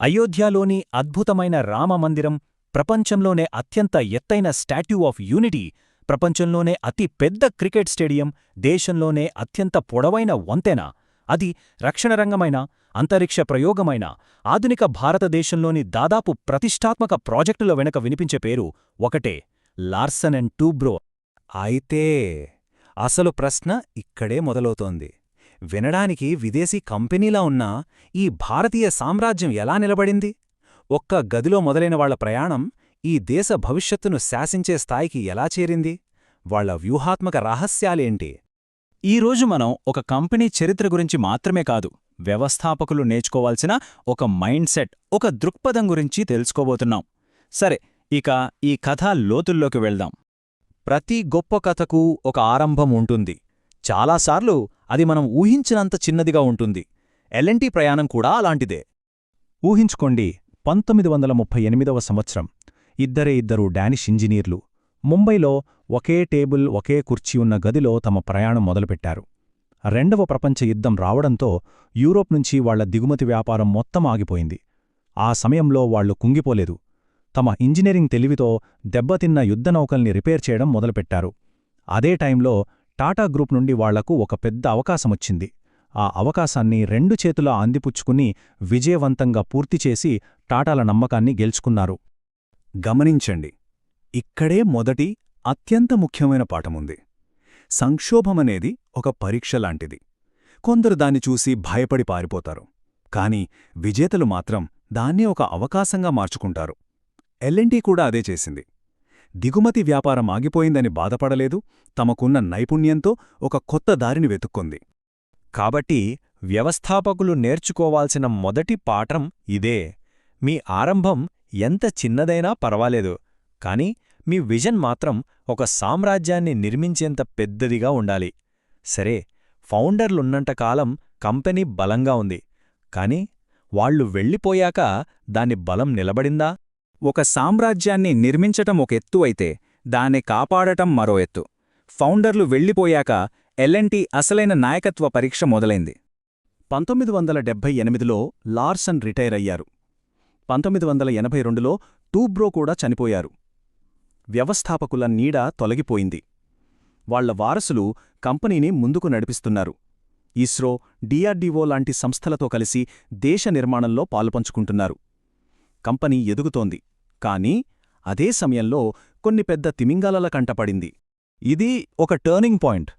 అయోధ్యలోని అద్భుతమైన రామమందిరం, ప్రపంచంలోనే అత్యంత ఎత్తైన స్టాట్యూ ఆఫ్ యూనిటీ, ప్రపంచంలోనే అతి పెద్ద క్రికెట్ స్టేడియం, దేశంలోనే అత్యంత పొడవైన వంతెన, అది రక్షణరంగమైన, అంతరిక్ష ప్రయోగమైన, ఆధునిక భారతదేశంలోని దాదాపు ప్రతిష్టాత్మక ప్రాజెక్టుల వెనుక వినిపించే పేరు ఒకటే: లార్సన్ అండ్ టూబ్రో. అయితే అసలు ప్రశ్న ఇక్కడే మొదలవుతోంది. వినడానికి విదేశీ కంపెనీలా ఉన్నా ఈ భారతీయ సామ్రాజ్యం ఎలా నిలబడింది? ఒక్క గదిలో మొదలైన వాళ్ల ప్రయాణం ఈ దేశ భవిష్యత్తును శాసించే స్థాయికి ఎలా చేరింది? వాళ్ల వ్యూహాత్మక రహస్యాలేంటి? ఈరోజు మనం ఒక కంపెనీ చరిత్ర గురించి మాత్రమే కాదు, వ్యవస్థాపకులు నేర్చుకోవాల్సిన ఒక మైండ్ సెట్, ఒక దృక్పథం గురించి తెలుసుకోబోతున్నాం. సరే, ఇక ఈ కథ లోతుల్లోకి వెళ్దాం. ప్రతి గొప్ప కథకు ఒక ఆరంభం ఉంటుంది. చాలాసార్లు అది మనం ఊహించినంత చిన్నదిగా ఉంటుంది. ఎల్ఎన్టీ ప్రయాణం కూడా అలాంటిదే. ఊహించుకోండి, 1938వ సంవత్సరం. ఇద్దరు డానిష్ ఇంజనీర్లు ముంబైలో ఒకే టేబుల్, ఒకే కుర్చీ ఉన్న గదిలో తమ ప్రయాణం మొదలుపెట్టారు. రెండవ ప్రపంచ యుద్ధం రావడంతో యూరోప్ నుంచి వాళ్ల దిగుమతి వ్యాపారం మొత్తం ఆగిపోయింది. ఆ సమయంలో వాళ్లు కుంగిపోలేదు. తమ ఇంజనీరింగ్ తెలివితో దెబ్బతిన్న యుద్ధనౌకల్ని రిపేర్ చేయడం మొదలుపెట్టారు. అదే టైంలో టాటా గ్రూప్ నుండి వాళ్లకు ఒక పెద్ద అవకాశమొచ్చింది. ఆ అవకాశాన్ని రెండు చేతులా అందిపుచ్చుకుని విజయవంతంగా పూర్తిచేసి టాటాల నమ్మకాన్ని గెలుచుకున్నారు. గమనించండి, ఇక్కడే మొదటి అత్యంత ముఖ్యమైన పాఠముంది. సంక్షోభమనేది ఒక పరీక్ష లాంటిది. కొందరు దాన్ని చూసి భయపడి పారిపోతారు, కాని విజేతలు మాత్రం దాన్ని ఒక అవకాశంగా మార్చుకుంటారు. ఎల్ఎన్టీ కూడా అదే చేసింది. దిగుమతి వ్యాపారం ఆగిపోయిందని బాధపడలేదు, తమకున్న నైపుణ్యంతో ఒక కొత్త దారిని వెతుక్కొంది. కాబట్టి వ్యవస్థాపకులు నేర్చుకోవాల్సిన మొదటి పాఠం ఇదే: మీ ఆరంభం ఎంత చిన్నదైనా పర్వాలేదు, కాని మీ విజన్ మాత్రం ఒక సామ్రాజ్యాన్ని నిర్మించేంత పెద్దదిగా ఉండాలి. సరే, ఫౌండర్లున్నంతకాలం కంపెనీ బలంగా ఉంది, కాని వాళ్లు వెళ్ళిపోయాక దాని బలం నిలబడిందా? ఒక సామ్రాజ్యాన్ని నిర్మించటం ఒక ఎత్తు అయితే, దాన్ని కాపాడటం మరో ఎత్తు. ఫౌండర్లు వెళ్ళిపోయాక ఎల్ఎన్టీ అసలైన నాయకత్వ పరీక్ష మొదలైంది. 1978లో లార్సన్ రిటైర్ అయ్యారు. 1982లో టూబ్రో కూడా చనిపోయారు. వ్యవస్థాపకుల నీడ తొలగిపోయింది. వాళ్ల వారసులు కంపెనీని ముందుకు నడిపిస్తున్నారు. ఇస్రో, డిఆర్డీఓ లాంటి సంస్థలతో కలిసి దేశ నిర్మాణంలో పాలుపంచుకుంటున్నారు. కంపెనీ ఎదుగుతోంది, కానీ అదే సమయంలో కొన్ని పెద్ద తిమింగలాల కంటపడింది. ఇది ఒక టర్నింగ్ పాయింట్.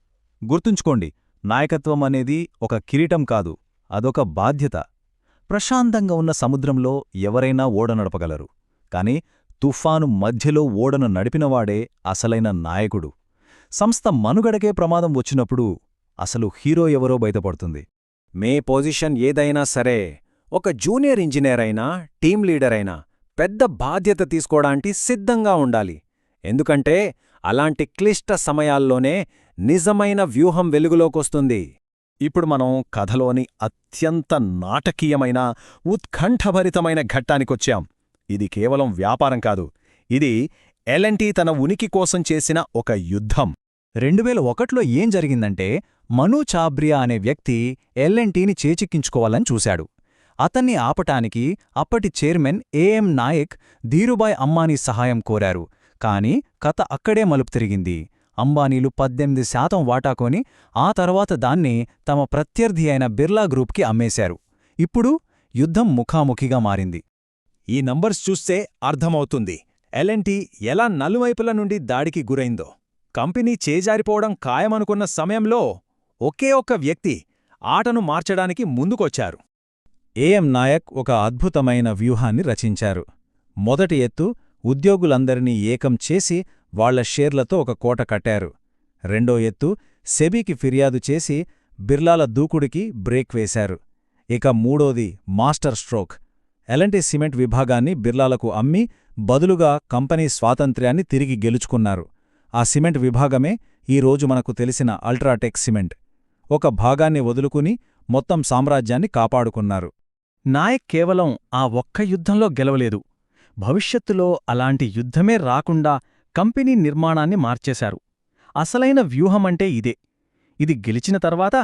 గుర్తుంచుకోండి, నాయకత్వం అనేది ఒక కిరీటం కాదు, అదొక బాధ్యత. ప్రశాంతంగా ఉన్న సముద్రంలో ఎవరైనా ఓడ నడపగలరు, కాని తుఫాను మధ్యలో ఓడను నడిపినవాడే అసలైన నాయకుడు. సంస్థ మనుగడకే ప్రమాదం వచ్చినప్పుడు అసలు హీరో ఎవరో బయటపడుతుంది. మే పొజిషన్ ఏదైనా సరే, ఒక జూనియర్ ఇంజనీర్ అయినా, టీమ్ లీడర్ అయినా పెద్ద బాధ్యత తీసుకోవడానికి సిద్ధంగా ఉండాలి. ఎందుకంటే అలాంటి క్లిష్ట సమయాల్లోనే నిజమైన వ్యూహం వెలుగులోకొస్తుంది. ఇప్పుడు మనం కథలోని అత్యంత నాటకీయమైన, ఉత్కంఠభరితమైన ఘట్టానికొచ్చాం. ఇది కేవలం వ్యాపారం కాదు, ఇది ఎల్ఎన్టీ తన ఉనికి కోసం చేసిన ఒక యుద్ధం. 2001లో ఏం జరిగిందంటే, మను చాబ్రియా అనే వ్యక్తి ఎల్ఎన్టీని చేజిక్కించుకోవాలని చూశాడు. అతన్ని ఆపటానికి అప్పటి చైర్మన్ ఏఎం నాయక్ ధీరుభాయ్ అంబానీ సహాయం కోరారు. కాని కథ అక్కడే మలుపు తిరిగింది. అంబానీలు 18% వాటాకొని ఆ తర్వాత దాన్ని తమ ప్రత్యర్థి అయిన బిర్లా గ్రూప్కి అమ్మేశారు. ఇప్పుడు యుద్ధం ముఖాముఖిగా మారింది. ఈ నంబర్స్ చూస్తే అర్థమవుతుంది ఎల్ఎన్టీ ఎలా నలువైపుల నుండి దాడికి గురైందో. కంపెనీ చేజారిపోవడం ఖాయమనుకున్న సమయంలో ఒకే ఒక్క వ్యక్తి ఆటను మార్చడానికి ముందుకొచ్చారు. ఏఎం నాయక్ ఒక అద్భుతమైన వ్యూహాన్ని రచించారు. మొదటి ఎత్తు, ఉద్యోగులందరినీ ఏకం చేసి వాళ్ల షేర్లతో ఒక కోట కట్టారు. రెండో ఎత్తు, సెబీకి ఫిర్యాదు చేసి బిర్లాల దూకుడికి బ్రేక్ వేశారు. ఇక మూడోది మాస్టర్ స్ట్రోక్, ఎల్ఎన్టీ సిమెంట్ విభాగాన్ని బిర్లాలకు అమ్మి బదులుగా కంపెనీ స్వాతంత్ర్యాన్ని తిరిగి గెలుచుకున్నారు. ఆ సిమెంట్ విభాగమే ఈరోజు మనకు తెలిసిన అల్ట్రాటెక్ సిమెంట్. ఒక భాగాన్ని వదులుకుని మొత్తం సామ్రాజ్యాన్ని కాపాడుకున్నారు. నాయక్ కేవలం ఆ ఒక్క యుద్ధంలో గెలవలేదు, భవిష్యత్తులో అలాంటి యుద్ధమే రాకుండా కంపెనీ నిర్మాణాన్ని మార్చేశారు. అసలైన వ్యూహమంటే ఇదే. ఇది గెలిచిన తర్వాత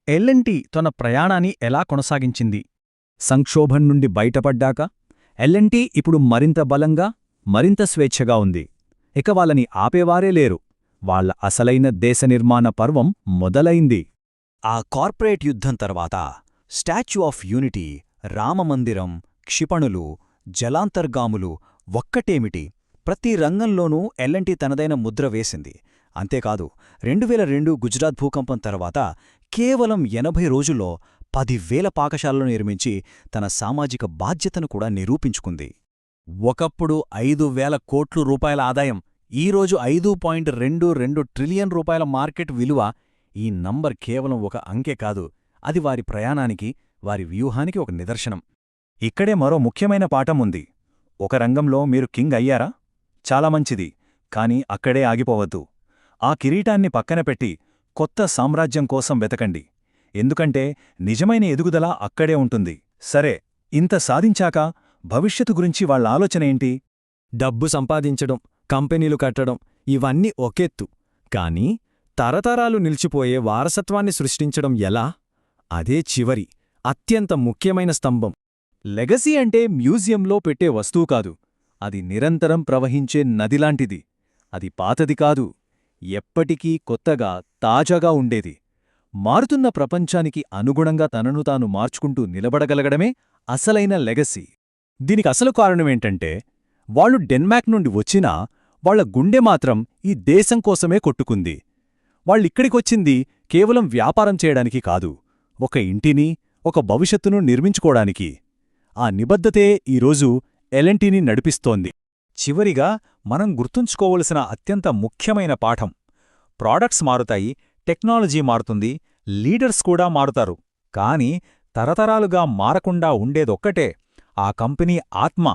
ఎల్ఎన్టీ తన ప్రయాణాన్ని ఎలా కొనసాగించింది? సంక్షోభం నుండి బయటపడ్డాక ఎల్ఎన్టీ ఇప్పుడు మరింత బలంగా మరింత స్వేచ్ఛగా ఉంది. ఇక వాళ్ళని ఆపేవారే లేరు. వాళ్ళ అసలైన దేశ నిర్మాణ పర్వం మొదలైంది. ఆ కార్పొరేట్ యుద్ధం తర్వాత స్టాచ్యూ ఆఫ్ యూనిటీ, రామమందిరం, క్షిపణులు, జలాంతర్గాములు ఒక్కటేమిటి, ప్రతి రంగంలోనూ ఎల్ఎన్టీ తనదైన ముద్ర వేసింది. అంతేకాదు 2002 గుజరాత్ భూకంపం తర్వాత కేవలం 80 రోజుల్లో 10,000 పాకశాలను నిర్మించి తన సామాజిక బాధ్యతను కూడా నిరూపించుకుంది. ఒకప్పుడు 5,000 కోట్ల రూపాయల ఆదాయం, ఈరోజు 5.22 ట్రిలియన్ రూపాయల మార్కెట్ విలువ. ఈ నంబర్ కేవలం ఒక అంకె కాదు, అది వారి ప్రయాణానికి, వారి వ్యూహానికి ఒక నిదర్శనం. ఇక్కడే మరో ముఖ్యమైన పాఠం ఉంది. ఒక రంగంలో మీరు కింగ్ అయ్యారా? చాలా మంచిది, కాని అక్కడే ఆగిపోవద్దు. ఆ కిరీటాన్ని పక్కన పెట్టి కొత్త సామ్రాజ్యం కోసం వెతకండి. ఎందుకంటే నిజమైన ఎదుగుదల అక్కడే ఉంటుంది. సరే, ఇంత సాధించాక భవిష్యత్తు గురించి వాళ్ళ ఆలోచనేంటి? డబ్బు సంపాదించడం, కంపెనీలు కట్టడం, ఇవన్నీ ఒకెత్తు. కానీ తరతరాలు నిలిచిపోయే వారసత్వాన్ని సృష్టించడం ఎలా? అదే చివరి, అత్యంత ముఖ్యమైన స్తంభం. లెగసీ అంటే మ్యూజియంలో పెట్టే వస్తువు కాదు. అది నిరంతరం ప్రవహించే నదిలాంటిది. అది పాతది కాదు, ఎప్పటికీ కొత్తగా, తాజాగా ఉండేది. మారుతున్న ప్రపంచానికి అనుగుణంగా తనను తాను మార్చుకుంటూ నిలబడగలగడమే అసలైన లెగసీ. దీనికి అసలు కారణమేంటంటే, వాళ్ళు డెన్మార్క్ నుండి వచ్చినా వాళ్ల గుండె మాత్రం ఈ దేశం కోసమే కొట్టుకుంది. వాళ్ళిక్కడికొచ్చింది కేవలం వ్యాపారం చేయడానికి కాదు, ఒక ఇంటిని, ఒక భవిష్యత్తును నిర్మించుకోడానికి. ఆ నిబద్ధతే ఈరోజు ఎల్ఎన్టీని నడిపిస్తోంది. చివరిగా మనం గుర్తుంచుకోవలసిన అత్యంత ముఖ్యమైన పాఠం: ప్రాడక్ట్స్ మారుతాయి, టెక్నాలజీ మారుతుంది, లీడర్స్ కూడా మారుతారు. కాని తరతరాలుగా మారకుండా ఉండేదొక్కటే ఆ కంపెనీ ఆత్మ,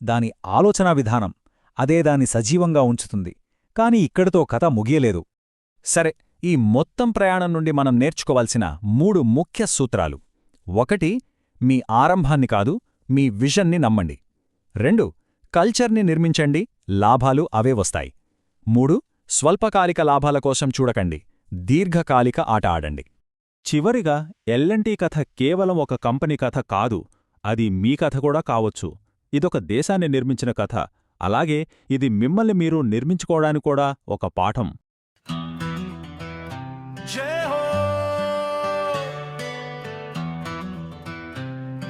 దాని ఆలోచనా విధానం. అదే దాన్ని సజీవంగా ఉంచుతుంది. కాని ఇక్కడితో కథ ముగియలేదు. సరే, ఈ మొత్తం ప్రయాణం నుండి మనం నేర్చుకోవాల్సిన 3 ముఖ్య సూత్రాలు: 1. మీ ఆరంభాన్ని కాదు, మీ విజన్ని నమ్మండి. 2. కల్చర్ని నిర్మించండి, లాభాలు అవే వస్తాయి. 3. స్వల్పకాలిక లాభాల కోసం చూడకండి, దీర్ఘకాలిక ఆట ఆడండి. చివరిగా, ఎల్ఎన్టీ కథ కేవలం ఒక కంపెనీ కథ కాదు, అది మీ కథ కూడా కావచ్చు. ఇదొక దేశాన్ని నిర్మించిన కథ, అలాగే ఇది మిమ్మల్ని మీరు నిర్మించుకోవడానికి కూడా ఒక పాఠం. जय हो,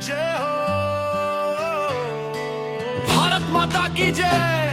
जय हो, भारत माता की जय।